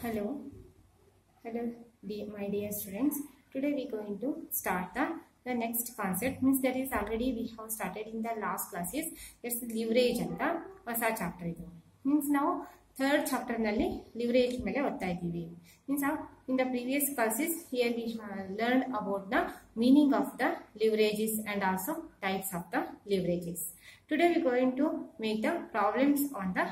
Hello, my dear students. Today we are going to start the next concept. Means that is already we have started in the last classes. It's leverage and the ಹೊಸ chapter ಇದು. Means now third chapter ನಲ್ಲಿ leverage ಮೇಲೆ ಓದ್ತಾ ಇದ್ದೀವಿ. Means in the previous classes here we learned about the meaning of the leverages and also types of the leverages. Today we are going to make the problems on the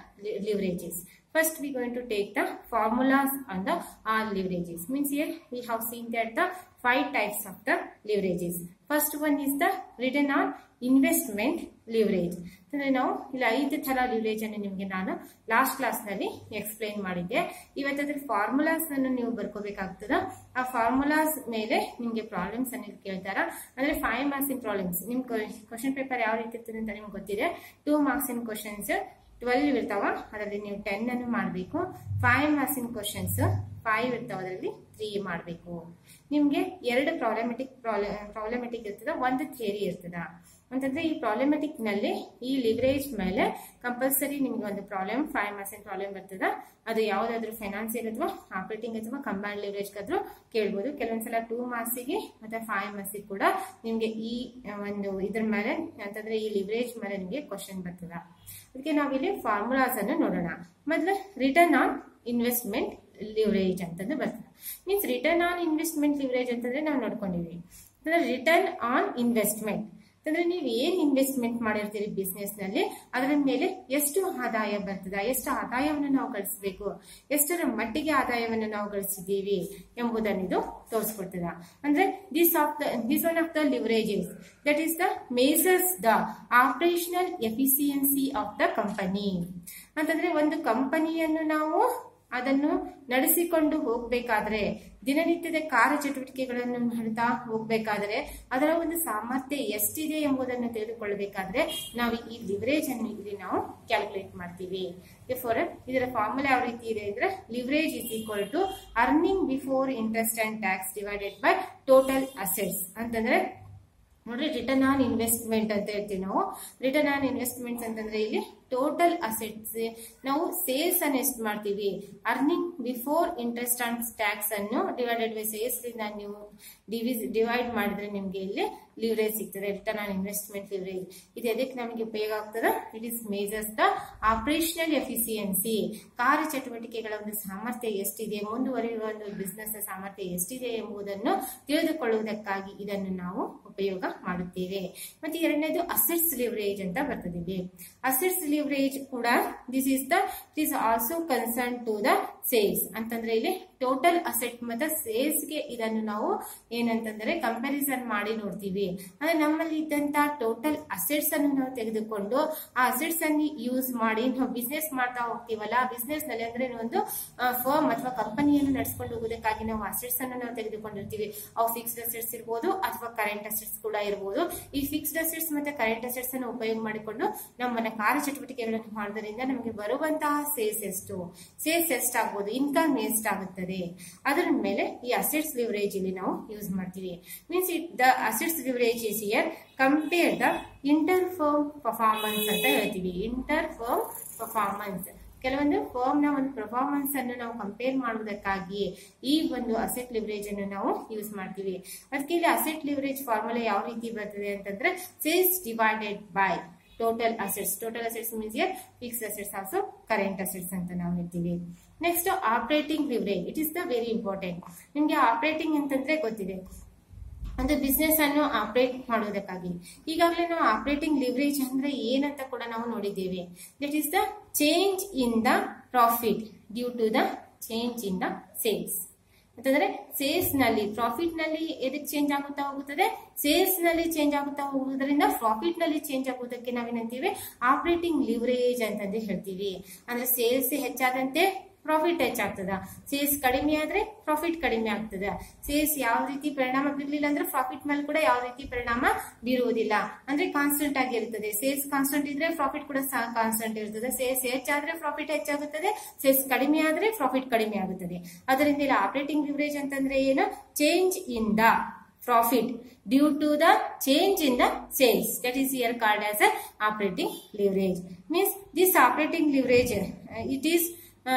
leverages. First we are going to take the formulas on the all leverages. Means here we have seen that the 5 types of the leverages. First one is the return on investment leverage. ಅಂದ್ರೆ ನಾವು ಇಲ್ಲಿ 5 ತರ leverage ಅನ್ನು ನಿಮಗೆ ನಾನು last class ನಲ್ಲಿ explain ಮಾಡಿದ್ದೆ. ಇವತ್ತಾದ್ರೆ formulas ಅನ್ನು ನೀವು ಬರ್ಕೋಬೇಕಾಗ್ತದ. ಆ ಫಾರ್ಮುಲಾಸ್ ಮೇಲೆ ನಿಮಗೆ ಪ್ರಾಬ್ಲಮ್ಸ್ ಅನ್ನು ಕೇಳ್ತಾರ. ಅಂದ್ರೆ 5 ಮಾರ್ಕ್ಸ್ ಇನ್ ಪ್ರಾಬ್ಲಮ್ಸ್. ನಿಮ್ ಕ್ವಶನ್ ಪೇಪರ್ ಯಾವ ರೀತಿ ಇರ್ತದೆ ಅಂತ ನಿಮ್ಗೆ ಗೊತ್ತಿದೆ. 2 ಮಾರ್ಕ್ಸ್ ಇನ್ ಕ್ವಶನ್ಸ್ 12 ಇರ್ತಾವ, ಅದರಲ್ಲಿ ನೀವು 10 ಅನ್ನು ಮಾಡಬೇಕು. 5 ಮಾರ್ಕ್ಸ್ ಇನ್ ಕ್ವಶನ್ಸ್ 5 ಇರ್ತಾವ, ಅದರಲ್ಲಿ 3 ಮಾಡಬೇಕು. ನಿಮ್ಗೆ 2 ಪ್ರಾಬ್ಲಮೆಟಿಕ್ ಇರ್ತದ, 1 ಥಿಯರಿ ಇರ್ತದ. ಅಂತಂದ್ರೆ ಈ ಪ್ರಾಬ್ಲಮೆಟಿಕ್ ನಲ್ಲಿ ಈ ಲಿವರೇಜ್ ಮೇಲೆ ಕಂಪಲ್ಸರಿ ನಿಮ್ಗೆ ಒಂದು ಪ್ರಾಬ್ಲಮ್ 5 ಮಾರ್ಕ್ಸ್ ಪ್ರಾಬ್ಲಮ್ ಬರ್ತದ. ಅದು ಯಾವ್ದಾದ್ರು ಫೈನಾನ್ಸಿಯಲ್ ಅಥವಾ ಆಪರೇಟಿಂಗ್ ಅಥವಾ ಕಂಬೈನ್ಡ್ ಲಿವರೇಜ್ ಆದ್ರೂ ಕೇಳ್ಬೋದು. ಕೆಲವೊಂದ್ಸಲ 2 ಮಾರ್ಕ್ಸ್ ಗೆ ಮತ್ತೆ 5 ಮಾರ್ಕ್ಸ್ ಕೂಡ ನಿಮ್ಗೆ ಈ ಒಂದು ಇದ್ರ ಮೇಲೆ ಅಂತಂದ್ರೆ ಈ ಲಿವರೇಜ್ ಮೇಲೆ ನಿಮ್ಗೆ ಕ್ವಶನ್ ಬರ್ತದ. ಅದಕ್ಕೆ ನಾವಿಲ್ಲಿ ಫಾರ್ಮುಲಾಸ್ ಅನ್ನು ನೋಡೋಣ. ಮೊದಲು ರಿಟರ್ನ್ ಆನ್ ಇನ್ವೆಸ್ಟ್ಮೆಂಟ್ ಲಿವರೇಜ್ ಅಂತಂದ್ರೆ ಬರ್ತದೆ. Means return on investment leverage ಅಂತಂದ್ರೆ ನಾವು ನೋಡ್ಕೊಂಡಿದ್ವಿ. ರಿಟರ್ನ್ ಆನ್ ಇನ್ವೆಸ್ಟ್ಮೆಂಟ್ ಅಂದ್ರೆ ನೀವು ಏನ್ ಇನ್ವೆಸ್ಟ್ಮೆಂಟ್ ಮಾಡಿರ್ತೀರಿ ಬಿಸ್ನೆಸ್ ನಲ್ಲಿ, ಅದರ ಮೇಲೆ ಎಷ್ಟು ಆದಾಯ ಬರ್ತದ, ಎಷ್ಟು ಆದಾಯವನ್ನು ನಾವು ಗಳಿಸಬೇಕು, ಎಷ್ಟರ ಮಟ್ಟಿಗೆ ಆದಾಯವನ್ನು ನಾವು ಗಳಿಸಿದ್ದೀವಿ ಎಂಬುದನ್ನು ಇದು ತೋರಿಸ್ಕೊಡ್ತದ. ಅಂದ್ರೆ this one of the leverages that is the measures the operational efficiency of the company. ಅಂತಂದ್ರೆ ಒಂದು ಕಂಪನಿಯನ್ನು ನಾವು ಅದನ್ನು ನಡೆಸಿಕೊಂಡು ಹೋಗ್ಬೇಕಾದ್ರೆ, ದಿನನಿತ್ಯದ ಕಾರ್ಯಚಟುವಟಿಕೆಗಳನ್ನು ಮಾಡ್ತಾ ಹೋಗ್ಬೇಕಾದ್ರೆ ಅದರ ಒಂದು ಸಾಮರ್ಥ್ಯ ಎಷ್ಟಿದೆ ಎಂಬುದನ್ನು ತಿಳಿದುಕೊಳ್ಳಬೇಕಾದ್ರೆ ನಾವು ಈ ಲಿವರೇಜ್ ಅನ್ನು ಇಲ್ಲಿ ನಾವು ಕ್ಯಾಲ್ಕುಲೇಟ್ ಮಾಡ್ತೀವಿ. ಇದರ ಫಾರ್ಮುಲಾ ಯಾವ ರೀತಿ ಇದೆ ಅಂದ್ರೆ leverage is equal to earning before interest and tax divided by total assets. ಅಂತಂದ್ರೆ ನೋಡ್ರಿ, ರಿಟರ್ನ್ ಆನ್ ಇನ್ವೆಸ್ಟ್ಮೆಂಟ್ ಅಂತ ಹೇಳ್ತೀವಿ ನಾವು. ರಿಟರ್ನ್ ಆನ್ ಇನ್ವೆಸ್ಟ್ಮೆಂಟ್ಸ್ ಅಂತಂದ್ರೆ ಇಲ್ಲಿ ಟೋಟಲ್ ಅಸೆಟ್ಸ್ ನಾವು ಸೇಲ್ಸ್ ಅನ್ನು ಎಷ್ಟು ಮಾಡ್ತೀವಿ, earning before interest and tax ಅನ್ನು ಡಿವೈಡೆಡ್ ಬೈ ಸೇಲ್ಸ್ ಇಂದ ನೀವು ಡಿವೈಡ್ ಮಾಡಿದ್ರೆ ನಿಮ್ಗೆ ಇಲ್ಲಿ ಲಿವರೇಜ್ ಸಿಗ್ತದೆ, ರಿಟರ್ನ್ ಆನ್ ಇನ್ವೆಸ್ಟ್ಮೆಂಟ್ ಲಿವರೇಜ್. ಇದು ಎದಕ್ಕೆ ನಮಗೆ ಉಪಯೋಗ ಆಗ್ತದ? It is measures the operational efficiency, ಕಾರ್ಯಚಟುವಟಿಕೆಗಳ ಒಂದು ಸಾಮರ್ಥ್ಯ ಎಷ್ಟಿದೆ, ಮುಂದುವರಿಯುವ ಒಂದು ಬಿಸ್ನೆಸ್ ಸಾಮರ್ಥ್ಯ ಎಷ್ಟಿದೆ ಎಂಬುದನ್ನು ತಿಳಿದುಕೊಳ್ಳುವುದಕ್ಕಾಗಿ ಇದನ್ನು ನಾವು ಉಪಯೋಗ ಮಾಡುತ್ತೇವೆ. ಮತ್ತೆ ಎರಡನೇದು ಅಸೆಟ್ಸ್ ಲಿವರೇಜ್ ಅಂತ ಬರ್ತದೆ. ಅಸೆಟ್ಸ್ ಲಿವರೇಜ್ ಕೂಡ it is also concern to the sales. ಅಂತಂದ್ರೆ ಇಲ್ಲಿ ಟೋಟಲ್ ಅಸೆಟ್ ಮತ್ತೆ ಸೇಲ್ಸ್ ಗೆ ಇದನ್ನು ನಾವು ಏನಂತಂದ್ರೆ ಕಂಪ್ಯಾರಿಸನ್ ಮಾಡಿ ನೋಡ್ತೀವಿ. ಅಂದ್ರೆ ನಮ್ಮಲ್ಲಿ ಇದ್ದಂತ ಟೋಟಲ್ ಅಸೆಟ್ಸ್ ಅನ್ನು ನಾವು ತೆಗೆದುಕೊಂಡು ಆ ಅಸೆಟ್ಸ್ ಅನ್ನು ಯೂಸ್ ಮಾಡಿ ನಾವು ಬಿಸ್ನೆಸ್ ಮಾಡ್ತಾ ಹೋಗ್ತೀವಲ್ಲ, ಬಿಸ್ನೆಸ್ ನಲ್ಲಿ ಅಂದ್ರೆ ಒಂದು ಫರ್ಮ್ ಅಥವಾ ಕಂಪನಿಯನ್ನು ನಡೆಸ್ಕೊಂಡು ಹೋಗೋದಕ್ಕಾಗಿ ನಾವು ಅಸೆಟ್ಸ್ ಅನ್ನು ನಾವು ತೆಗೆದುಕೊಂಡಿರ್ತೀವಿ. ಅವು ಫಿಕ್ಸ್ಡ್ ಅಸೆಟ್ಸ್ ಇರ್ಬೋದು ಅಥವಾ ಕರೆಂಟ್ ಅಸೆಟ್ಸ್ ಕೂಡ ಇರಬಹುದು. ಈ ಫಿಕ್ಸ್ಡ್ ಅಸೆಟ್ಸ್ ಮತ್ತೆ ಕರೆಂಟ್ ಅಸೆಟ್ಸ್ ಅನ್ನು ಉಪಯೋಗ ಮಾಡಿಕೊಂಡು ನಮ್ಮನ್ನ ಕಾರ್ಯಚಟುವಟಿಕೆಗಳನ್ನು ಮಾಡೋದ್ರಿಂದ ನಮಗೆ ಬರುವಂತಹ ಸೇಲ್ಸ್ ಎಷ್ಟಾಗಬಹುದು, ಇನ್ಕಮ್ ಎಷ್ಟಾಗುತ್ತದೆ, ಅದರ ಮೇಲೆ ಈ ಅಸೆಟ್ಸ್ ಲಿವರೇಜ್ ಇಲ್ಲಿ ನಾವು ಯೂಸ್ ಮಾಡ್ತೀವಿ. Means the assets leverage is here compare the inter firm performance ಅಂತ ಹೇಳ್ತೀವಿ. ಇಂಟರ್ ಫರ್ಮ್ ಪರ್ಫಾರ್ಮೆನ್ಸ್, ಕೆಲವೊಂದು ಫರ್ಮ್ ನ ಒಂದು ಪರ್ಫಾರ್ಮೆನ್ಸ್ ಅನ್ನು ನಾವು ಕಂಪೇರ್ ಮಾಡುವುದಕ್ಕಾಗಿ ಈ ಒಂದು ಅಸೆಟ್ ಲಿವರೇಜ್ ಅನ್ನು ನಾವು ಯೂಸ್ ಮಾಡ್ತೀವಿ. ಅದಕ್ಕೆ ಇಲ್ಲಿ ಅಸೆಟ್ ಲಿವರೇಜ್ ಫಾರ್ಮುಲಾ ಯಾವ ರೀತಿ ಬರ್ತದೆ ಅಂತಂದ್ರೆ sales divided by total assets. Total assets means here fixed assets also current assets ಅಂತ ನಾವು ಹೇಳ್ತೀವಿ. Next operating leverage, it is the very important. ನಿಮ್ಗೆ ಆಪರೇಟಿಂಗ್ ಅಂತಂದ್ರೆ ಗೊತ್ತಿದೆ, ಒಂದು ಬಿಸ್ನೆಸ್ ಅನ್ನು ಆಪರೇಟ್ ಮಾಡುವುದಕ್ಕಾಗಿ. ಈಗಾಗಲೇ ನಾವು ಆಪರೇಟಿಂಗ್ ಲಿವರೇಜ್ ಅಂದ್ರೆ ಏನಂತ ಕೂಡ ನಾವು ನೋಡಿದ್ದೇವೆ. That is the change in the profit due to the change in the sales. ಅಂತಂದ್ರೆ ಸೇಲ್ಸ್ ನಲ್ಲಿ ಪ್ರಾಫಿಟ್ ನಲ್ಲಿ ಎದಕ್ಕೆ ಚೇಂಜ್ ಆಗುತ್ತಾ ಹೋಗುತ್ತದೆ, ಸೇಲ್ಸ್ ನಲ್ಲಿ ಚೇಂಜ್ ಆಗುತ್ತಾ ಹೋಗುವುದರಿಂದ ಪ್ರಾಫಿಟ್ ನಲ್ಲಿ ಚೇಂಜ್ ಆಗುವುದಕ್ಕೆ ನಾವೇನಂತೀವಿ ಆಪರೇಟಿಂಗ್ ಲಿವರೇಜ್ ಅಂತಂದು ಹೇಳ್ತೀವಿ. ಅಂದ್ರೆ ಸೇಲ್ಸ್ ಹೆಚ್ಚಾದಂತೆ ಪ್ರಾಫಿಟ್ ಹೆಚ್ಚಾಗ್ತದ, ಸೇಲ್ಸ್ ಕಡಿಮೆ ಆದ್ರೆ ಪ್ರಾಫಿಟ್ ಕಡಿಮೆ ಆಗ್ತದ. ಸೇಲ್ಸ್ ಯಾವ ರೀತಿ ಪರಿಣಾಮ ಬೀರಲಿಲ್ಲ ಅಂದ್ರೆ ಪ್ರಾಫಿಟ್ ಮೇಲೆ ಕೂಡ ಯಾವ ರೀತಿ ಪರಿಣಾಮ ಬೀರುವುದಿಲ್ಲ. ಅಂದ್ರೆ ಕಾನ್ಸ್ಟೆಂಟ್ ಆಗಿರುತ್ತದೆ. ಸೇಲ್ಸ್ ಕಾನ್ಸ್ಟೆಂಟ್ ಇದ್ರೆ ಪ್ರಾಫಿಟ್ ಕೂಡ ಕಾನ್ಸ್ಟೆಂಟ್ ಇರ್ತದೆ. ಸೇಲ್ಸ್ ಹೆಚ್ಚಾದ್ರೆ ಪ್ರಾಫಿಟ್ ಹೆಚ್ಚಾಗುತ್ತದೆ, ಸೇಲ್ಸ್ ಕಡಿಮೆ ಆದ್ರೆ ಪ್ರಾಫಿಟ್ ಕಡಿಮೆ ಆಗುತ್ತದೆ. ಅದರಿಂದ ಇಲ್ಲಿ ಆಪರೇಟಿಂಗ್ ಲಿವರೇಜ್ ಅಂತಂದ್ರೆ ಏನು, change in the profit due to the change in the sales, that is here called as a operating leverage. Means this operating leverage it is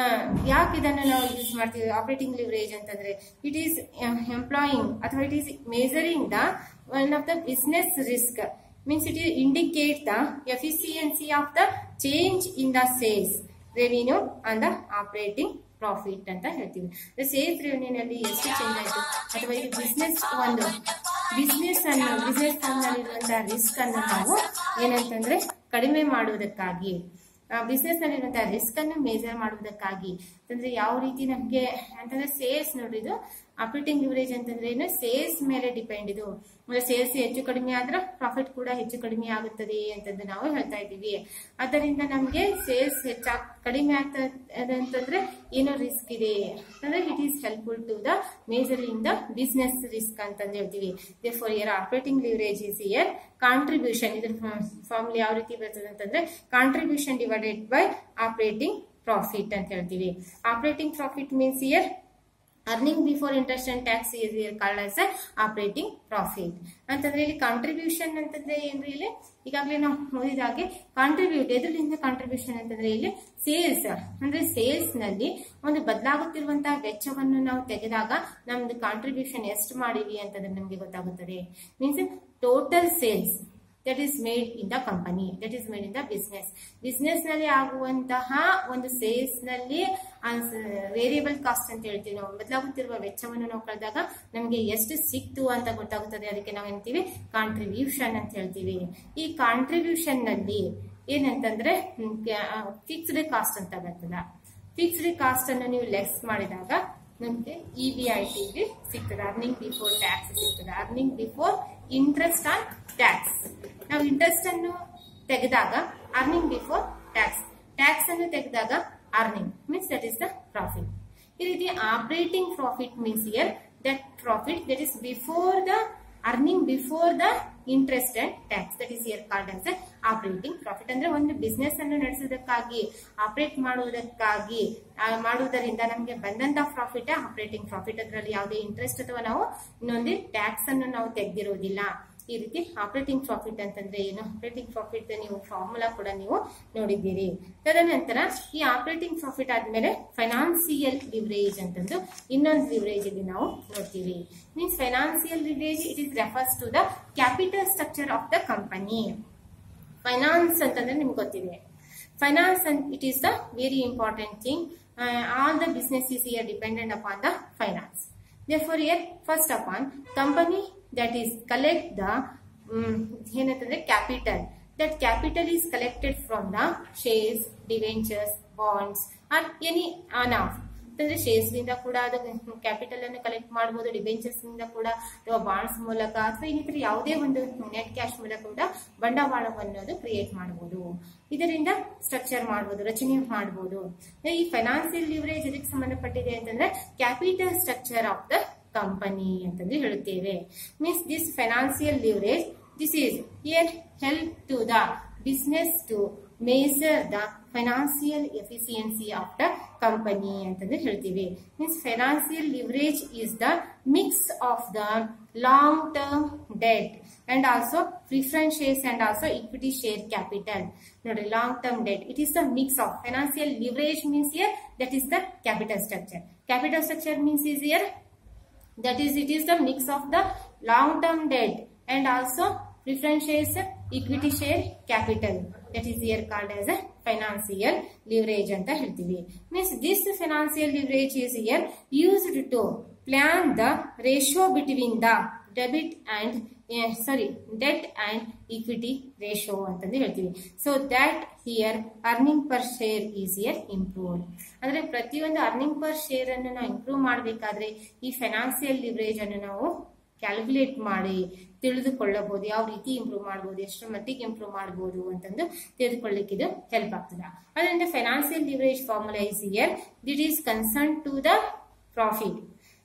ಯಾಕೆ ಇದನ್ನು ನಾವು ಯೂಸ್ ಮಾಡ್ತೀವಿ ಆಪರೇಟಿಂಗ್ ಲಿವರೇಜ್ ಅಂತಂದ್ರೆ ಇಟ್ ಈಸ್ ಎಂಪ್ಲಾಯಿಂಗ್ ಅಥವಾ it is measuring the one of the business risk means it is indicate the efficiency of the change in the sales revenue and the operating profit ಅಂತ ಹೇಳ್ತೀವಿ. Sales revenue ನಲ್ಲಿ ಎಷ್ಟು change ಆಯ್ತು ಅಥವಾ ಇದು business ನಲ್ಲಿರುವಂತಹ risk ಅನ್ನು ನಾವು ಏನಂತಂದ್ರೆ ಕಡಿಮೆ ಮಾಡುವುದಕ್ಕಾಗಿ ಬಿಸ್ನೆಸ್ ನಲ್ಲಿರುವಂತಹ ರಿಸ್ಕ್ ಅನ್ನು ಮೇಜರ್ ಮಾಡುವುದಕ್ಕಾಗಿ ಅಂತಂದ್ರೆ ಯಾವ ರೀತಿ ನಮ್ಗೆ ಅಂತಂದ್ರೆ ಸೇಲ್ಸ್ ನೋಡಿದ್ದು ಆಪರೇಟಿಂಗ್ ಲಿವರೇಜ್ ಅಂತಂದ್ರೆ ಏನು ಸೇಲ್ಸ್ ಮೇಲೆ ಡಿಪೆಂಡ್ ಇದು ಸೇಲ್ಸ್ ಹೆಚ್ಚು ಕಡಿಮೆ ಆದ್ರೆ ಪ್ರಾಫಿಟ್ ಕೂಡ ಹೆಚ್ಚು ಕಡಿಮೆ ಆಗುತ್ತದೆ ಅಂತಂದು ನಾವು ಹೇಳ್ತಾ ಇದ್ದೀವಿ. ಆದ್ದರಿಂದ ನಮ್ಗೆ ಸೇಲ್ಸ್ ಕಡಿಮೆ ಆಗ್ತದೆ ಅಂತಂದ್ರೆ ಏನೋ ರಿಸ್ಕ್ ಇದೆ ಅಂದ್ರೆ it is helpful to the measuring the business risk ಅಂತಂದು ಹೇಳ್ತೀವಿ. therefore here operating leverage is here contribution. ಇದ್ರ ಫಾರ್ಮುಲಾ ಯಾವ ರೀತಿ ಬರ್ತದೆ ಅಂತಂದ್ರೆ contribution divided by operating profit ಅಂತ ಹೇಳ್ತೀವಿ. Operating profit means here earning before interest and tax is here called as operating profit ಅಂತಂದ್ರೆ ಇಲ್ಲಿ ಕಾಂಟ್ರಿಬ್ಯೂಷನ್ ಅಂತಂದ್ರೆ ಏನ್ರಿ ಇಲ್ಲಿ ಈಗಾಗಲೇ ನಾವು ಓದಿದ ಹಾಗೆ ಕಾಂಟ್ರಿಬ್ಯೂಟ್ ಎದುರಿಂದ ಕಾಂಟ್ರಿಬ್ಯೂಷನ್ ಅಂತಂದ್ರೆ ಇಲ್ಲಿ ಸೇಲ್ಸ್ ಅಂದ್ರೆ ಸೇಲ್ಸ್ ನಲ್ಲಿ ಒಂದು ಬದಲಾಗುತ್ತಿರುವಂತಹ ವೆಚ್ಚವನ್ನು ನಾವು ತೆಗೆದಾಗ ನಮ್ದು ಕಾಂಟ್ರಿಬ್ಯೂಷನ್ ಎಷ್ಟು ಮಾಡಿವಿ ಅಂತಂದ್ರೆ ನಮ್ಗೆ ಗೊತ್ತಾಗುತ್ತದೆ. Means total sales that is made in the company, that is made in the business ನಲ್ಲಿ ಆಗುವಂತಹ ಒಂದು ಸೇಲ್ಸ್ ನಲ್ಲಿ ವೇರಿಯಬಲ್ ಕಾಸ್ಟ್ ಅಂತ ಹೇಳ್ತೀವಿ ನಾವು. ಬದಲಾಗುತ್ತಿರುವ ವೆಚ್ಚವನ್ನು ನಾವು ಕಳೆದಾಗ ನಮಗೆ ಎಷ್ಟು ಸಿಕ್ತು ಅಂತ ಗೊತ್ತಾಗುತ್ತದೆ. ಅದಕ್ಕೆ ನಾವು ಏನಂತೀವಿ ಕಾಂಟ್ರಿಬ್ಯೂಷನ್ ಅಂತ ಹೇಳ್ತೀವಿ. ಈ ಕಾಂಟ್ರಿಬ್ಯೂಷನ್ ನಲ್ಲಿ ಏನಂತಂದ್ರೆ ಫಿಕ್ಸ್ಡ್ ಕಾಸ್ಟ್ ಅಂತ ಬರ್ತದ. ಫಿಕ್ಸ್ಡ್ ಕಾಸ್ಟ್ ಅನ್ನು ನೀವು ಲೆಸ್ ಮಾಡಿದಾಗ ನಮ್ಗೆ EBIT ಸಿಗ್ತದೆ. ಅರ್ನಿಂಗ್ ಬಿಫೋರ್ ಟ್ಯಾಕ್ಸ್ ಸಿಗ್ತದೆ. Earning before interest on tax. ನಾವು ಇಂಟ್ರೆಸ್ಟ್ ಅನ್ನು ತೆಗೆದಾಗ ಅರ್ನಿಂಗ್ ಬಿಫೋರ್ ಟ್ಯಾಕ್ಸ್ ಅನ್ನು ತೆಗೆದಾಗ earning means that is the profit. ಈ ರೀತಿ operating profit means here that profit that is before the earning before the interest and tax that is here called as operating profit. ಅಂದ್ರೆ ಒಂದು business ಅನ್ನು ನಡೆಸುವುದಕ್ಕಾಗಿ operate ಮಾಡುವುದರಿಂದ ನಮಗೆ ಬಂದಂತ profit operating profit. ಅದರಲ್ಲಿ ಯಾವುದೇ ಇಂಟ್ರೆಸ್ಟ್ ಅಥವಾ ನಾವು ಇನ್ನೊಂದು ಟ್ಯಾಕ್ಸ್ ಅನ್ನು ನಾವು ತೆಗೆದಿರುವುದಿಲ್ಲ. ಈ ರೀತಿ ಆಪರೇಟಿಂಗ್ ಪ್ರಾಫಿಟ್ ಅಂತಂದ್ರೆ ಏನು ಆಪರೇಟಿಂಗ್ ಪ್ರಾಫಿಟ್ ನೀವು ಫಾರ್ಮುಲಾ ಕೂಡ ನೀವು ನೋಡಿದ್ದೀರಿ. ತದನಂತರ ಈ ಆಪರೇಟಿಂಗ್ ಪ್ರಾಫಿಟ್ ಆದ್ಮೇಲೆ ಫೈನಾನ್ಸಿಯಲ್ ಲಿವರೇಜ್ ಅಂತಂದು ಇನ್ನೊಂದು ಲಿವರೇಜ್ ಇಲ್ಲಿ ನಾವು ನೋಡ್ತೀವಿ. Means financial leverage it is refers to the capital structure of the company. Finance ಅಂತಂದ್ರೆ ನಿಮ್ಗೆ ಗೊತ್ತಿದೆ. Finance it is the very important thing. All the business is here dependent upon the finance. therefore here first upon company that is collect the ಏನಂತಂದ್ರೆ capital. that capital is collected from the shares, debentures, bonds or any on-off. ಅಂತಂದ್ರೆ shares ನಿಂದ ಕೂಡ ಅದು capital ಅನ್ನು collect ಮಾಡಬಹುದು. Debentures ನಿಂದ ಕೂಡ ಅಥವಾ ಬಾಂಡ್ಸ್ ಮೂಲಕ ಅಥವಾ ಇನ್ನಿತರ ಯಾವುದೇ ಒಂದು ನೆಟ್ ಕ್ಯಾಶ್ ಮೂಲಕ ಕೂಡ ಬಂಡವಾಳವನ್ನು ಕ್ರಿಯೇಟ್ ಮಾಡಬಹುದು. ಇದರಿಂದ ಸ್ಟ್ರಕ್ಚರ್ ಮಾಡಬಹುದು, ರಚನೆ ಮಾಡಬಹುದು. ಈ ಫೈನಾನ್ಸಿಯಲ್ ಲಿವರೇಜ್ ಇದಕ್ಕೆ ಸಂಬಂಧಪಟ್ಟಿದೆ ಅಂತಂದ್ರೆ capital structure of the company ಅಂತಂದು ಹೇಳುತ್ತೇವೆ. Means this financial leverage this is here help to the business to measure the financial efficiency of the company ಅಂತಂದು ಹೇಳ್ತೀವಿ. Means financial leverage is the mix of the long term debt and also preference shares and also equity share capital. ನೋಡಿ long term debt it is the mix of financial leverage means here that is the capital structure. Capital structure means is here that is it is the mix of the long term debt and also preference shares, equity share capital, that is here called as a financial leverage anta heltivi. Means this financial leverage is here used to plan the ratio between the debt and equity ratio ಅಂತಂದು ಹೇಳ್ತೀವಿ. So that here earning per share is here improved. ಅಂದ್ರೆ ಪ್ರತಿಯೊಂದು earning per share ಅನ್ನು ನಾವು improve ಮಾಡಬೇಕಾದ್ರೆ ಈ financial leverage ಅನ್ನು ನಾವು ಕ್ಯಾಲ್ಕುಲೇಟ್ ಮಾಡಿ ತಿಳಿದುಕೊಳ್ಳಬಹುದು. ಯಾವ ರೀತಿ ಇಂಪ್ರೂವ್ ಮಾಡಬಹುದು, ಎಷ್ಟು ಮಟ್ಟಿಗೆ ಇಂಪ್ರೂವ್ ಮಾಡಬಹುದು ಅಂತಂದು ತಿಳಿದುಕೊಳ್ಳಿಕ್ಕೆ ಇದು ಹೆಲ್ಪ್ ಆಗ್ತದೆ. ಅದರಿಂದ financial leverage formula is here it is concern to the profit,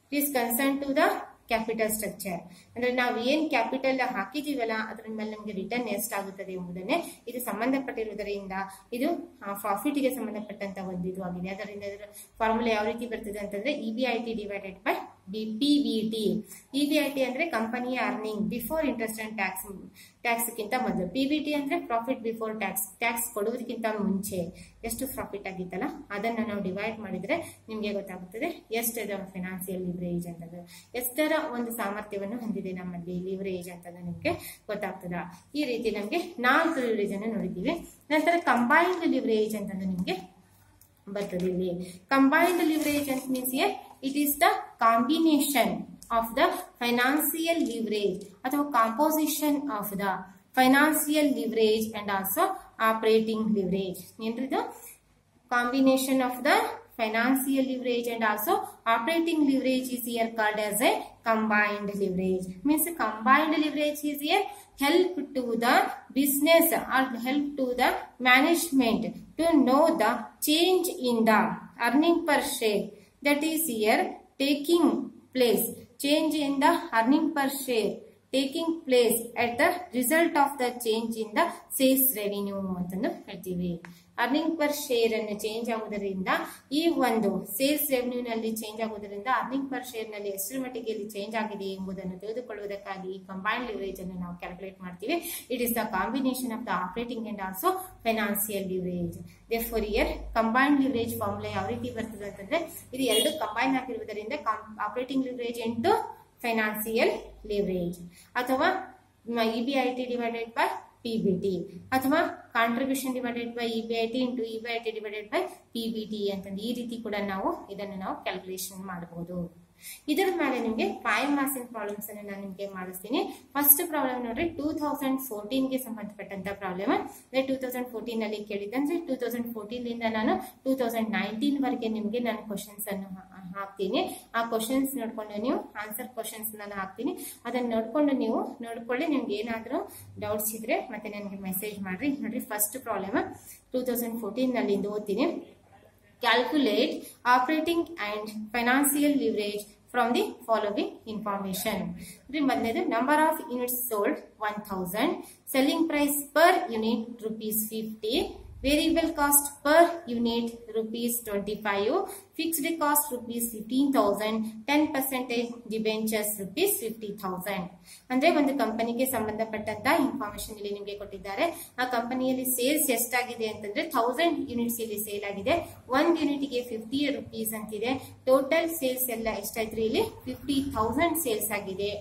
it is concern to the capital structure. ಅಂದ್ರೆ ನಾವು ಏನ್ ಕ್ಯಾಪಿಟಲ್ ಹಾಕಿದೀವಲ್ಲ ಅದ್ರ ಮೇಲೆ ನಮಗೆ ರಿಟರ್ನ್ ಎಷ್ಟಾಗುತ್ತದೆ ಎಂಬುದನ್ನೇ ಇದು ಸಂಬಂಧಪಟ್ಟಿರುವುದರಿಂದ ಇದು ಪ್ರಾಫಿಟ್ ಗೆ ಸಂಬಂಧಪಟ್ಟಂತ ಒಂದು ಇದು ಆಗಿದೆ. ಅದರಿಂದ ಇದರ ಫಾರ್ಮುಲಾ ಯಾವ ರೀತಿ ಬರ್ತದೆ ಅಂತಂದ್ರೆ EBIT divided by PBT. EBIT ಅಂದ್ರೆ ಕಂಪನಿಯ earning before interest and tax ಗಿಂತ ಮೊದಲು. PBT ಅಂದ್ರೆ ಪ್ರಾಫಿಟ್ ಬಿಫೋರ್ ಟ್ಯಾಕ್ಸ್, ಟ್ಯಾಕ್ಸ್ ಕೊಡುವುದಕ್ಕಿಂತ ಮುಂಚೆ ಎಷ್ಟು ಪ್ರಾಫಿಟ್ ಆಗಿತ್ತಲ್ಲ ಅದನ್ನ ನಾವು ಡಿವೈಡ್ ಮಾಡಿದ್ರೆ ನಿಮ್ಗೆ ಗೊತ್ತಾಗುತ್ತದೆ ಎಷ್ಟರ ಫೈನಾನ್ಸಿಯಲ್ ಲಿವರೇಜ್ ಅಂತದ್ದು, ಎಷ್ಟರ ಒಂದು ಸಾಮರ್ಥ್ಯವನ್ನು ಹೊಂದಿದೆ ನಮ್ಮಲ್ಲಿ ಲಿವರೇಜ್ ಅಂತ ನಿಮ್ಗೆ ಗೊತ್ತಾಗ್ತದ. ಈ ರೀತಿ ನಮ್ಗೆ 4 ಲಿವರೇಜ್ ಅನ್ನು ನೋಡಿದ್ದೀವಿ. ನಂತರ ಕಂಬೈನ್ಡ್ ಲಿವರೇಜ್ ಅಂತಂದು ನಿಮ್ಗೆ ಬರ್ತದೆ. ಇಲ್ಲಿ ಕಂಬೈನ್ಡ್ ಲಿವರೇಜ್ ಅಂತ means it is the combination of the financial leverage ಅಥವಾ composition of the financial leverage and also operating leverage. ಏನ್ರಿದು? Combination of the financial leverage and also operating leverage is here called as a combined leverage. Means combined leverage is here help to the business or help to the management to know the change in the earning per share that is here taking place, change in the earning per share taking place at the result of the change in the sales revenue ಅಂತಂದು ಹೇಳ್ತೀವಿ. Earning per share ಅನ್ನು change ಆಗುವುದರಿಂದ ಈ ಒಂದು sales revenue ನಲ್ಲಿ change ಆಗುವುದರಿಂದ earning per share ನಲ್ಲಿ ಎಷ್ಟರ ಮಟ್ಟಿಗೆ ಇಲ್ಲಿ ಚೇಂಜ್ ಆಗಿದೆ ಎಂಬುದನ್ನು ತಿಳಿದುಕೊಳ್ಳುವುದಕ್ಕಾಗಿ ಈ ಕಂಬೈನ್ಡ್ ಲಿವರೇಜ್ ಅನ್ನು ನಾವು ಕ್ಯಾಲ್ಕುಲೇಟ್ ಮಾಡ್ತೀವಿ. It is the combination of the operating and also financial leverage. Therefore here combined leverage formula ಯಾವ ರೀತಿ ಬರ್ತದೆ ಅಂತಂದ್ರೆ ಇದು ಎರಡು ಕಂಬೈನ್ ಆಗಿರುವುದರಿಂದ operating leverage into financial leverage ಅಥವಾ EBIT ಡಿವೈಡೆಡ್ ಬೈ PBT ಅಥವಾ contribution divided by EBIT into EBIT divided by PBT ಅಂತಂದು ಈ ರೀತಿ ಕೂಡ ಇದನ್ನು ನಾವು ಕ್ಯಾಲ್ಕುಲೇಷನ್ ಮಾಡಬಹುದು. ಇದರ ಮೇಲೆ ನಿಮಗೆ 5 ಮಾರ್ಕ್ಸ್ ಪ್ರಾಬ್ಲಮ್ಸ್ ಅನ್ನು ನಾನು ನಿಮಗೆ ಮಾಡಿಸ್ತೀನಿ. ಫಸ್ಟ್ ಪ್ರಾಬ್ಲಮ್ ನೋಡ್ರಿ 2014 ಗೆ ಸಂಬಂಧಪಟ್ಟಂತ ಪ್ರಾಬ್ಲಮ್. 2014 ನಲ್ಲಿ ಕೇಳಿದಂದ್ರೆ 2014 ಲಿಂದ ನಾನು 2019 ವರೆಗೆ ನಿಮಗೆ ನಾನು ಕ್ವಶನ್ಸ್ ಅನ್ನು ಹಾಕ್ತೀನಿ. ಆ ಕ್ವಶನ್ಸ್ ನೋಡ್ಕೊಂಡು ನೀವು ಆನ್ಸರ್ ಕ್ವಶನ್ಸ್ ನಾನು ಹಾಕ್ತೀನಿ. ಅದನ್ನ ನೋಡ್ಕೊಂಡು ನೀವು ನೋಡ್ಕೊಳ್ಳಿ. ನಿಮ್ಗೆ ಏನಾದ್ರೂ ಡೌಟ್ಸ್ ಇದ್ರೆ ಮತ್ತೆ ನನಗೆ ಮೆಸೇಜ್ ಮಾಡ್ರಿ. ನೋಡ್ರಿ ಫಸ್ಟ್ ಪ್ರಾಬ್ಲಮ್ 2014 ನಲ್ಲಿ ಓದ್ತೀನಿ. Calculate operating and financial leverage from the following information. ಮೊದಲನೇದು number of units sold 1000, selling price per unit ₹50, variable cost per unit ₹25, fixed cost ₹15,000, 10% debentures ₹50,000. ಅಂದ್ರೆ ಒಂದು ಕಂಪನಿಗೆ ಸಂಬಂಧಪಟ್ಟಂತ ಇನ್ಫಾರ್ಮೇಶನ್ ಇಲ್ಲಿ ನಿಮಗೆ ಕೊಟ್ಟಿದ್ದಾರೆ. ಆ ಕಂಪನಿಯಲ್ಲಿ ಸೇಲ್ಸ್ ಎಷ್ಟಾಗಿದೆ ಅಂತಂದ್ರೆ 1000 ಯೂನಿಟ್ಸ್ ಇಲ್ಲಿ ಸೇಲ್ ಆಗಿದೆ. 1 ಯೂನಿಟ್ಗೆ ₹50 ಅಂತಿದೆ. ಟೋಟಲ್ ಸೇಲ್ಸ್ ಎಲ್ಲ ಎಷ್ಟಾಯ್ತು ಇಲ್ಲಿ 50,000 ಸೇಲ್ಸ್ ಆಗಿದೆ.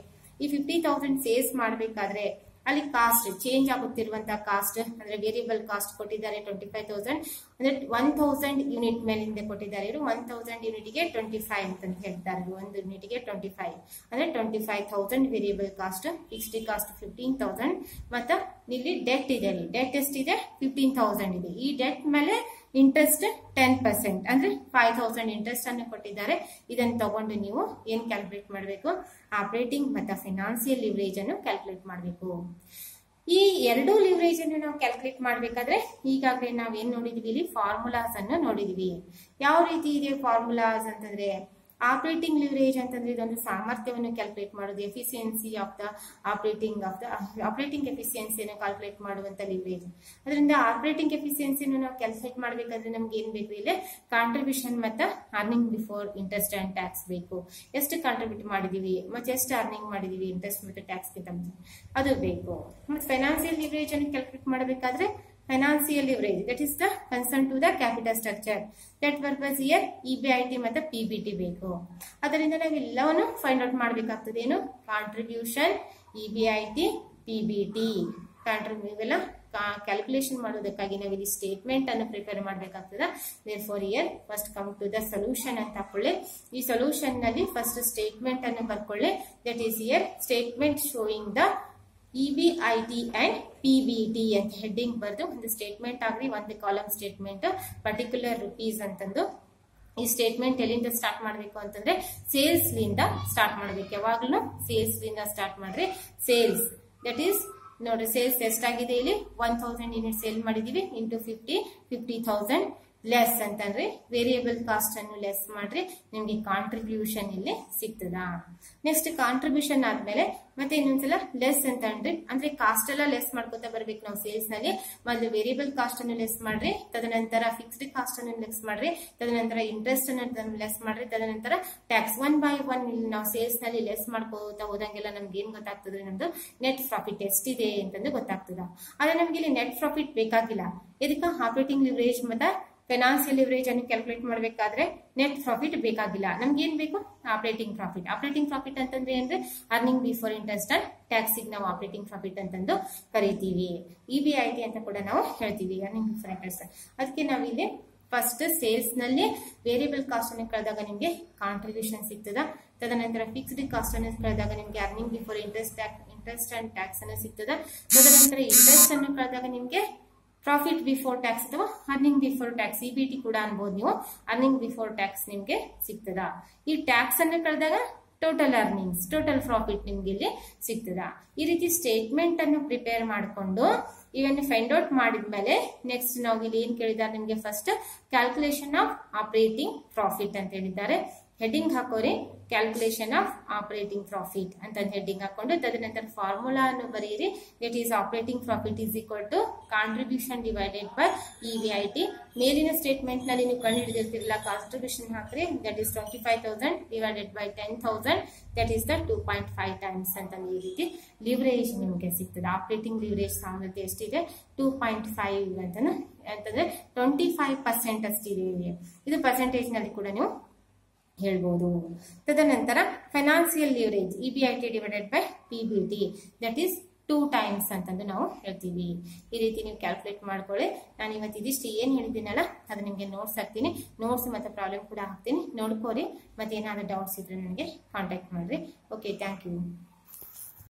ಈ 50,000 ಸೇಲ್ಸ್ ಮಾಡಬೇಕಾದ್ರೆ ಅಲ್ಲಿ ಕಾಸ್ಟ್ ಚೇಂಜ್ ಆಗುತ್ತಿರುವಂತಹ ಕಾಸ್ಟ್ ಅಂದ್ರೆ ವೇರಿಯಬಲ್ ಕಾಸ್ಟ್ ಕೊಟ್ಟಿದ್ದಾರೆ 25,000 ಅಂದ್ರೆ 1000 ಯೂನಿಟ್ ಮೇಲಿಂದ ಕೊಟ್ಟಿದ್ದಾರೆ. 1000 ಯೂನಿಟ್ಗೆ 25 ಅಂತ ಹೇಳ್ತಾರೆ. 1 ಯೂನಿಟ್ಗೆ 25 ಅಂದ್ರೆ 25,000 ವೇರಿಯಬಲ್ ಕಾಸ್ಟ್. ಫಿಕ್ಸ್ಡ್ ಕಾಸ್ಟ್ 15,000 ಮತ್ತೆ ಇಲ್ಲಿ ಡೆಟ್ ಇದೆ. ಅಲ್ಲಿ ಡೆಟ್ ಎಷ್ಟಿದೆ 15,000 ಇದೆ. ಈ ಡೆಟ್ ಮೇಲೆ ಇಂಟ್ರೆಸ್ಟ್ 10% ಅಂದ್ರೆ 5,000 ಇಂಟ್ರೆಸ್ಟ್ ಅನ್ನು ಕೊಟ್ಟಿದ್ದಾರೆ. ಇದನ್ನು ತಗೊಂಡು ನೀವು ಏನ್ ಕ್ಯಾಲ್ಕುಲೇಟ್ ಮಾಡಬೇಕು? ಆಪರೇಟಿಂಗ್ ಮತ್ತು ಫೈನಾನ್ಸಿಯಲ್ ಲಿವರೇಜ್ ಅನ್ನು ಕ್ಯಾಲ್ಕುಲೇಟ್ ಮಾಡಬೇಕು. ಈ ಎರಡು ಲಿವರೇಜ್ ಅನ್ನು ನಾವು ಕ್ಯಾಲ್ಕುಲೇಟ್ ಮಾಡಬೇಕಾದ್ರೆ ಈಗಾಗಲೇ ನಾವ್ ಏನ್ ನೋಡಿದ್ವಿ? ಇಲ್ಲಿ ಫಾರ್ಮುಲಾಸ್ ಅನ್ನು ನೋಡಿದ್ವಿ. ಯಾವ ರೀತಿ ಇದೆ ಫಾರ್ಮುಲಾಸ್ ಅಂತಂದ್ರೆ ಆಪರೇಟಿಂಗ್ ಲಿವರೇಜ್ ಅಂತಂದ್ರೆ ಇದೊಂದು ಸಾಮರ್ಥ್ಯವನ್ನು ಕ್ಯಾಲ್ಕುಲೇಟ್ ಮಾಡೋದು. ಎಫಿಸಿಯನ್ಸಿ ಆಫ್ ದ ಆಪರೇಟಿಂಗ್ ಎಫಿಸಿಯನ್ಸಿಯನ್ನು ಕ್ಯಾಲ್ಕುಲೇಟ್ ಮಾಡುವಂತ ಲಿವರೇಜ್. ಅದರಿಂದ ಆಪರೇಟಿಂಗ್ ಎಫಿಸಿಯನ್ಸಿಯನ್ನು ನಾವು ಕ್ಯಾಲ್ಕುಲೇಟ್ ಮಾಡಬೇಕಾದ್ರೆ ನಮ್ಗೆ ಏನ್ ಬೇಕು? ಇಲ್ಲಿ ಕಾಂಟ್ರಿಬ್ಯೂಷನ್ ಮತ್ತೆ earning before interest and tax ಬೇಕು. ಎಷ್ಟು ಕಾಂಟ್ರಿಬ್ಯೂಟ್ ಮಾಡಿದೀವಿ ಮತ್ತೆ ಎಷ್ಟು ಅರ್ನಿಂಗ್ ಮಾಡಿದೀವಿ ಇಂಟ್ರೆಸ್ಟ್ ಮತ್ತೆ ಟ್ಯಾಕ್ಸ್ ಅದು ಬೇಕು. ಮತ್ತೆ ಫೈನಾನ್ಸಿಯಲ್ ಲಿವರೇಜ್ ಅನ್ನು ಕ್ಯಾಲ್ಕುಲೇಟ್ ಮಾಡಬೇಕಾದ್ರೆ financial leverage that is the concern to the capital structure. That purpose here EBIT ಮತ್ತೆ PBT ಬೇಕು. ಅದರಿಂದ ನಾವು ಎಲ್ಲವನ್ನು ಫೈಂಡ್ ಔಟ್ ಮಾಡಬೇಕಾಗ್ತದೆ. ಏನು? ಕಾಂಟ್ರಿಬ್ಯೂಷನ್, EBIT, PBT ಇವೆಲ್ಲ ಕ್ಯಾಲ್ಕುಲೇಷನ್ ಮಾಡೋದಕ್ಕಾಗಿ ನಾವು ಇಲ್ಲಿ ಸ್ಟೇಟ್ಮೆಂಟ್ ಅನ್ನು ಪ್ರಿಪೇರ್ ಮಾಡಬೇಕಾಗ್ತದೆ. therefore here first come to the solution ಅಂತ ಹಾಕೊಳ್ಳಿ. ಈ ಸೊಲ್ಯೂಷನ್ ನಲ್ಲಿ ಫಸ್ಟ್ ಸ್ಟೇಟ್ಮೆಂಟ್ ಅನ್ನು ಬರ್ಕೊಳ್ಳಿ. that is here statement showing the EBIT and PBT ಅಂತ ಹೆಡ್ಡಿಂಗ್ ಬರೆದು ಒಂದು ಸ್ಟೇಟ್ಮೆಂಟ್ ಆಗ್ರಿ, ಒಂದು ಕಾಲಮ್ ಸ್ಟೇಟ್ಮೆಂಟ್ ಪರ್ಟಿಕ್ಯುಲರ್ ರುಪೀಸ್ ಅಂತಂದು. ಈ ಸ್ಟೇಟ್ಮೆಂಟ್ ಎಲ್ಲಿಂದ ಸ್ಟಾರ್ಟ್ ಮಾಡಬೇಕು ಅಂತಂದ್ರೆ ಸೇಲ್ಸ್ ಲಿಂದ ಸ್ಟಾರ್ಟ್ ಮಾಡಬೇಕು. ಯಾವಾಗ್ಲೂ ಸೇಲ್ಸ್ ಲಿಂದ ಸ್ಟಾರ್ಟ್ ಮಾಡ್ರಿ. ಸೇಲ್ಸ್ ದಟ್ ಈಸ್ ನೋಡ್ರಿ ಸೇಲ್ಸ್ ಎಷ್ಟಾಗಿದೆ ಇಲ್ಲಿ 1000 ಯೂನಿಟ್ ಸೇಲ್ ಮಾಡಿದೀವಿ ಇಂಟು 50,000 ಲೆಸ್ ಅಂತಂದ್ರೆ ವೇರಿಯಬಲ್ ಕಾಸ್ಟ್ ಅನ್ನು ಲೆಸ್ ಮಾಡ್ರಿ ನಿಮ್ಗೆ ಕಾಂಟ್ರಿಬ್ಯೂಷನ್ ಇಲ್ಲಿ ಸಿಗ್ತದ. ನೆಕ್ಸ್ಟ್ ಕಾಂಟ್ರಿಬ್ಯೂಷನ್ ಆದ್ಮೇಲೆ ಮತ್ತೆ ಇನ್ನೊಂದ್ಸಲ ಲೆಸ್ ಅಂತ ಅಂದ್ರೆ ಕಾಸ್ಟ್ ಎಲ್ಲ ಲೆಸ್ ಮಾಡ್ಕೊತಾ ಬರ್ಬೇಕು ನಾವು ಸೇಲ್ಸ್ ನಲ್ಲಿ. ಮೊದಲು ವೇರಿಯಬಲ್ ಕಾಸ್ಟ್ ಅನ್ನು ಲೆಸ್ ಮಾಡ್ರಿ, ತದನಂತರ ಫಿಕ್ಸ್ಡ್ ಕಾಸ್ಟ್ ಅನ್ನು ಲೆಸ್ ಮಾಡ್ರಿ, ತದನಂತರ ಇಂಟ್ರೆಸ್ಟ್ ಅನ್ನು ಲೆಸ್ ಮಾಡ್ರಿ, ತದನಂತರ ಟ್ಯಾಕ್ಸ್. 1 by 1 ಇಲ್ಲಿ ನಾವು ಸೇಲ್ಸ್ ನಲ್ಲಿ ಲೆಸ್ ಮಾಡ್ಕೋತಾ ಹೋದಂಗೆಲ್ಲ ನಮ್ಗೆ ಏನ್ ಗೊತ್ತಾಗ್ತದೆ, ನಮ್ದು ನೆಟ್ ಪ್ರಾಫಿಟ್ ಎಷ್ಟಿದೆ ಅಂತಂದು ಗೊತ್ತಾಗ್ತದ. ಆದ್ರೆ ನಮ್ಗೆ ಇಲ್ಲಿ ನೆಟ್ ಪ್ರಾಫಿಟ್ ಬೇಕಾಗಿಲ್ಲ. ಇದಕ್ಕ ಆಪರೇಟಿಂಗ್ ಲಿವರೇಜ್ ಮತ್ತೆ ಫೈನಾನ್ಸಿಯಲ್ ಲಿವರೇಜ್ ಅನ್ನು ಕ್ಯಾಲ್ಕುಲೇಟ್ ಮಾಡಬೇಕಾದ್ರೆ ನೆಟ್ ಪ್ರಾಫಿಟ್ ಬೇಕಾಗಿಲ್ಲ. ನಮ್ಗೆ ಏನ್ ಬೇಕು, ಆಪರೇಟಿಂಗ್ ಪ್ರಾಫಿಟ್. ಆಪರೇಟಿಂಗ್ ಪ್ರಾಫಿಟ್ ಅಂತಂದ್ರೆ ಏನ್ರಿ, earning before interest and tax ನಾವು ಆಪರೇಟಿಂಗ್ ಪ್ರಾಫಿಟ್ ಅಂತಂದು ಕರಿತೀವಿ. EBIT ಅಂತ ಕೂಡ ನಾವು ಹೇಳ್ತೀವಿ, ಅರ್ನಿಂಗ್ ಬಿಫೋರ್ ಇಂಟ್ರೆಸ್ಟ್. ಅದಕ್ಕೆ ನಾವಿಲ್ಲಿ ಫಸ್ಟ್ ಸೇಲ್ಸ್ ನಲ್ಲಿ ವೇರಿಯಬಲ್ ಕಾಸ್ಟ್ ಅನ್ನು ಕಳೆದಾಗ ನಿಮ್ಗೆ ಕಾಂಟ್ರಿಬ್ಯೂಷನ್ ಸಿಗ್ತದ. ತದನಂತರ ಫಿಕ್ಸ್ಡ್ ಕಾಸ್ಟ್ ಅನ್ನು ಕಳೆದಾಗ ನಿಮ್ಗೆ earning before interest and tax ಅನ್ನು ಸಿಗ್ತದ. ತದನಂತರ ಇಂಟ್ರೆಸ್ಟ್ ಅನ್ನು ಕಳೆದಾಗ ನಿಮ್ಗೆ ಪ್ರಾಫಿಟ್ ಬಿಫೋರ್ ಟ್ಯಾಕ್ಸ್ ಅಥವಾ ಅರ್ನಿಂಗ್ ಬಿಫೋರ್ ಟ್ಯಾಕ್ಸ್, EBT ಕೂಡ ಅನ್ಬೋದು ನೀವು. ಅರ್ನಿಂಗ್ ಬಿಫೋರ್ ಟ್ಯಾಕ್ಸ್ ನಿಮ್ಗೆ ಸಿಗ್ತದ. ಈ ಟ್ಯಾಕ್ಸ್ ಅನ್ನು ಕಳೆದಾಗ ಟೋಟಲ್ ಅರ್ನಿಂಗ್ಸ್, ಟೋಟಲ್ ಪ್ರಾಫಿಟ್ ನಿಮ್ಗೆ ಇಲ್ಲಿ ಸಿಗ್ತದ. ಈ ರೀತಿ ಸ್ಟೇಟ್ಮೆಂಟ್ ಅನ್ನು ಪ್ರಿಪೇರ್ ಮಾಡಿಕೊಂಡು ಇವನ್ನ ಫೈಂಡ್ ಔಟ್ ಮಾಡಿದ್ಮೇಲೆ ನೆಕ್ಸ್ಟ್ ನಾವು ಇಲ್ಲಿ ಏನ್ ಕೇಳಿದ್ದಾರೆ ನಿಮ್ಗೆ, first calculation of operating profit ಅಂತ ಹೇಳಿದ್ದಾರೆ. ಹೆಡ್ಡಿಂಗ್ ಹಾಕೋರಿ ಕ್ಯಾಲ್ಕುಲೇಷನ್ ಆಫ್ ಆಪರೇಟಿಂಗ್ ಪ್ರಾಫಿಟ್ ಅಂತ ಹೆಡ್ಡಿಂಗ್ ಹಾಕೊಂಡು ತದನಂತರ ಫಾರ್ಮುಲಾ ಅನ್ನು ಬರೆಯಿರಿ. It is operating profit is equal to contribution divided by EBIT. ಮೇಲಿನ ಸ್ಟೇಟ್ಮೆಂಟ್ ನಲ್ಲಿ ನೀವು ಕಂಡು ಹಿಡಿದಿರ್ತಿರಲ್ಲ, ಕಾಂಟ್ರಿಬ್ಯೂಷನ್ ಹಾಕ್ರಿ, that is 25,000 divided by 10,000, that is the 2.5 times ಅಂತ. ಈ ರೀತಿ ಲಿವರೇಜ್ ನಿಮಗೆ ಸಿಗ್ತದೆ. ಆಪರೇಟಿಂಗ್ ಲಿವರೇಜ್ ಸಾಂದ್ರತೆ ಎಷ್ಟಿದೆ, 2.5 ಅಂತಂದ್ರೆ 25% ಅಷ್ಟಿದೆ. ಇದು ಪರ್ಸೆಂಟೇಜ್ ನಲ್ಲಿ ಕೂಡ ನೀವು ಹೇಳ್ಬೋದು. ತದನಂತರ financial leverage EBIT divided by PBT, that is 2 times ಅಂತಂದು ನಾವು ಹೇಳ್ತೀವಿ. ಈ ರೀತಿ ನೀವು ಕ್ಯಾಲ್ಕುಲೇಟ್ ಮಾಡ್ಕೊಳ್ಳಿ. ನಾನು ಇವತ್ತು ಇದಿಷ್ಟು ಏನ್ ಹೇಳಿದ್ದೀನಲ್ಲ ಅದು ನಿಮ್ಗೆ ನೋಟ್ಸ್ ಹಾಕ್ತೀನಿ. ನೋಟ್ಸ್ ಮತ್ತೆ ಪ್ರಾಬ್ಲಮ್ ಕೂಡ ಹಾಕ್ತೀನಿ, ನೋಡ್ಕೋರಿ. ಮತ್ತೆ ಏನಾದ್ರು ಡೌಟ್ಸ್ ಇದ್ರೆ ನನಗೆ ಕಾಂಟ್ಯಾಕ್ಟ್ ಮಾಡ್ರಿ. Okay, thank you.